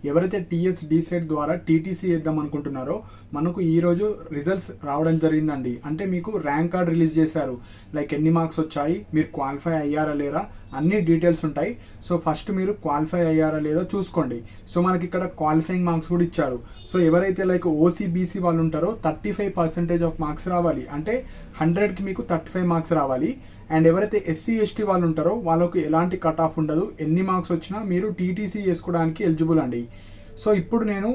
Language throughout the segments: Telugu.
ఎవరైతే టీఎస్ డీసెట్ ద్వారా టీటీసీ చేద్దాం అనుకుంటున్నారో మనకు ఈరోజు రిజల్ట్స్ రావడం జరిగిందండి. అంటే మీకు ర్యాంక్ కార్డ్ రిలీజ్ చేశారు. లైక్ ఎన్ని మార్క్స్ వచ్చాయి, మీరు క్వాలిఫై అయ్యారా లేరా, అన్ని డీటెయిల్స్ ఉంటాయి. సో ఫస్ట్ మీరు క్వాలిఫై అయ్యారా లేదో చూసుకోండి. సో మనకి ఇక్కడ క్వాలిఫైయింగ్ మార్క్స్ కూడా ఇచ్చారు. సో ఎవరైతే లైక్ ఓసీబీసీ వాళ్ళు ఉంటారో 35% ఆఫ్ మార్క్స్ రావాలి. అంటే 100కి మీకు 35 మార్క్స్ రావాలి. అండ్ ఎవరైతే ఎస్సీ ఎస్టీ వాళ్ళు ఉంటారో వాళ్ళకు ఎలాంటి కట్ ఆఫ్ ఉండదు. ఎన్ని మార్క్స్ వచ్చినా మీరు టీటీసీ చేసుకోవడానికి ఎలిజిబుల్ అండి. సో ఇప్పుడు నేను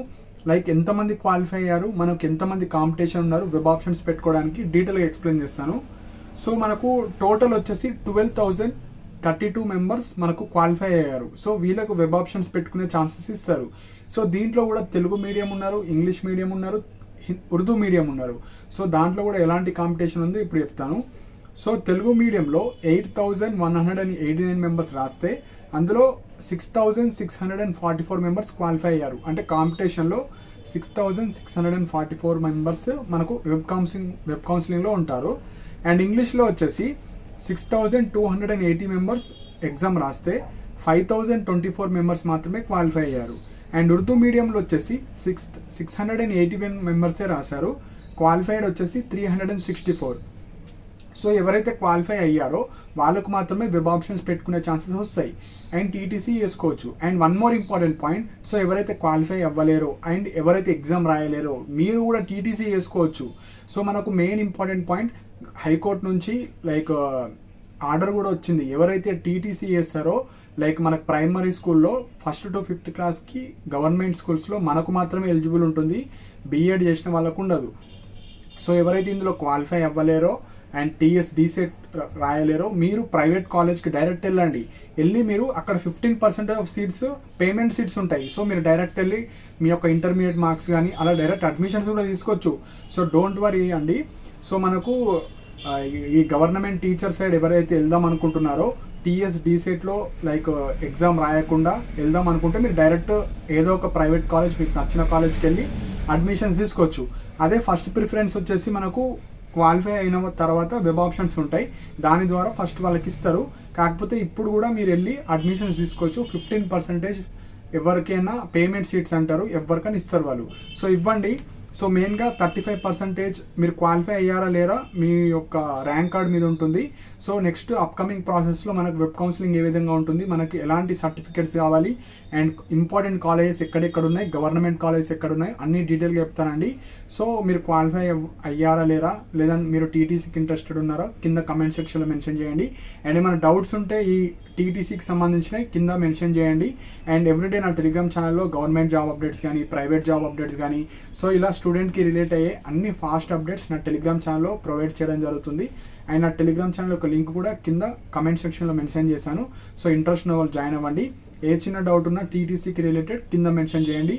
లైక్ ఎంతమంది క్వాలిఫై అయ్యారు, మనకు ఎంతమంది కాంపిటీషన్ ఉన్నారు, వెబ్ ఆప్షన్స్ పెట్టుకోవడానికి డీటెయిల్గా ఎక్స్ప్లెయిన్ చేస్తాను. సో మనకు టోటల్ వచ్చేసి 12,032 మెంబర్స్ మనకు క్వాలిఫై అయ్యారు. సో వీళ్ళకు వెబ్ ఆప్షన్స్ పెట్టుకునే ఛాన్సెస్ ఇస్తారు. సో దీంట్లో కూడా తెలుగు మీడియం ఉన్నారు, ఇంగ్లీష్ మీడియం ఉన్నారు, ఉర్దూ మీడియం ఉన్నారు. సో దాంట్లో కూడా ఎలాంటి కాంపిటీషన్ ఉందో ఇప్పుడు చెప్తాను. సో తెలుగు మీడియంలో 8,189 మెంబర్స్ రాస్తే అందులో 6,644 మెంబర్స్ క్వాలిఫై అయ్యారు. అంటే కాంపిటీషన్లో 6,644 మెంబర్స్ మనకు వెబ్ కౌన్సిలింగ్లో ఉంటారు. అండ్ ఇంగ్లీష్లో వచ్చేసి 6,280 మెంబర్స్ ఎగ్జామ్ రాస్తే 5,024 మెంబర్స్ మాత్రమే క్వాలిఫై అయ్యారు. అండ్ ఉర్దూ మీడియంలో వచ్చేసి 681 మెంబర్సే రాశారు. క్వాలిఫైడ్ వచ్చేసి 364. సో ఎవరైతే క్వాలిఫై అయ్యారో వాళ్ళకు మాత్రమే వెబ్ ఆప్షన్స్ పెట్టుకునే ఛాన్సెస్ వస్తాయి అండ్ టీటీసీ చేసుకోవచ్చు. And one more important point, so ఎవరైతే క్వాలిఫై అవ్వలేరో అండ్ ఎవరైతే ఎగ్జామ్ రాయలేరో మీరు కూడా టీటీసీ చేసుకోవచ్చు. సో మనకు మెయిన్ ఇంపార్టెంట్ పాయింట్, హైకోర్టు నుంచి లైక్ ఆర్డర్ కూడా వచ్చింది. ఎవరైతే టీటీసీ చేస్తారో లైక్ మనకు ప్రైమరీ స్కూల్లో 1st to 5th క్లాస్కి గవర్నమెంట్ స్కూల్స్లో మనకు మాత్రమే ఎలిజిబుల్ ఉంటుంది, బీఎడ్ చేసిన వాళ్ళకు ఉండదు. సో ఎవరైతే ఇందులో క్వాలిఫై అవ్వలేరో అండ్ టీఎస్ డీసెట్ రాయలేరో మీరు ప్రైవేట్ కాలేజ్కి డైరెక్ట్ వెళ్ళి మీరు అక్కడ 15% ఆఫ్ సీట్స్ పేమెంట్ సీట్స్ ఉంటాయి. సో మీరు డైరెక్ట్ వెళ్ళి మీ యొక్క ఇంటర్మీడియట్ మార్క్స్ కానీ అలా డైరెక్ట్ అడ్మిషన్స్ కూడా తీసుకోవచ్చు. సో డోంట్ వరీ అండి. సో మనకు ఈ గవర్నమెంట్ టీచర్ సైడ్ ఎవరైతే వెళ్దాం అనుకుంటున్నారో టీఎస్ డీసెట్లో లైక్ ఎగ్జామ్ రాయకుండా వెళ్దాం అనుకుంటే మీరు డైరెక్ట్ ఏదో ఒక ప్రైవేట్ కాలేజ్ మీకు నచ్చిన కాలేజ్కి వెళ్ళి అడ్మిషన్స్ తీసుకోవచ్చు. అదే ఫస్ట్ ప్రిఫరెన్స్ వచ్చేసి మనకు క్వాలిఫై అయిన తర్వాత వెబ్ ఆప్షన్స్ ఉంటాయి, దాని ద్వారా ఫస్ట్ వాళ్ళకి ఇస్తారు. కాకపోతే ఇప్పుడు కూడా మీరు వెళ్ళి అడ్మిషన్స్ తీసుకోవచ్చు. 15% ఎవరికైనా పేమెంట్ సీట్స్ అంటారు, ఎవరికైనా ఇస్తారు వాళ్ళు. సో ఇవ్వండి. సో మెయిన్గా 35% మీరు క్వాలిఫై అయ్యారా లేరా మీ యొక్క ర్యాంక్ కార్డ్ మీద ఉంటుంది. సో నెక్స్ట్ అప్కమింగ్ ప్రాసెస్లో మనకు వెబ్ కౌన్సిలింగ్ ఏ విధంగా ఉంటుంది, మనకి ఎలాంటి సర్టిఫికేట్స్ కావాలి అండ్ ఇంపార్టెంట్ కాలేజెస్ ఎక్కడెక్కడ ఉన్నాయి, గవర్నమెంట్ కాలేజెస్ ఎక్కడ ఉన్నాయి అన్ని డీటెయిల్గా చెప్తానండి. సో మీరు క్వాలిఫై అయ్యారా లేరా, లేదా మీరు టీటీసీకి ఇంట్రెస్టెడ్ ఉన్నారా కింద కమెంట్ సెక్షన్లో మెన్షన్ చేయండి. అండ్ ఏమైనా డౌట్స్ ఉంటే ఈ టీటీసీకి సంబంధించినవి కింద మెన్షన్ చేయండి. అండ్ ఎవ్రీడే నా టెలిగ్రామ్ ఛానల్లో గవర్నమెంట్ జాబ్ అప్డేట్స్ కానీ, ప్రైవేట్ జాబ్ అప్డేట్స్ కానీ, సో ఇలా స్టూడెంట్కి రిలేట్ అయ్యే అన్ని ఫాస్ట్ అప్డేట్స్ నా టెలిగ్రామ్ ఛానల్లో ప్రొవైడ్ చేయడం జరుగుతుంది. అండ్ నా టెలిగ్రామ్ ఛానల్ యొక్క లింక్ కూడా కింద కమెంట్ సెక్షన్లో మెన్షన్ చేశాను. సో ఇంట్రెస్ట్ ఉన్న వాళ్ళు జాయిన్ అవ్వండి. ఏ చిన్న డౌట్ ఉన్నా టీటీసీకి రిలేటెడ్ కింద మెన్షన్ చేయండి.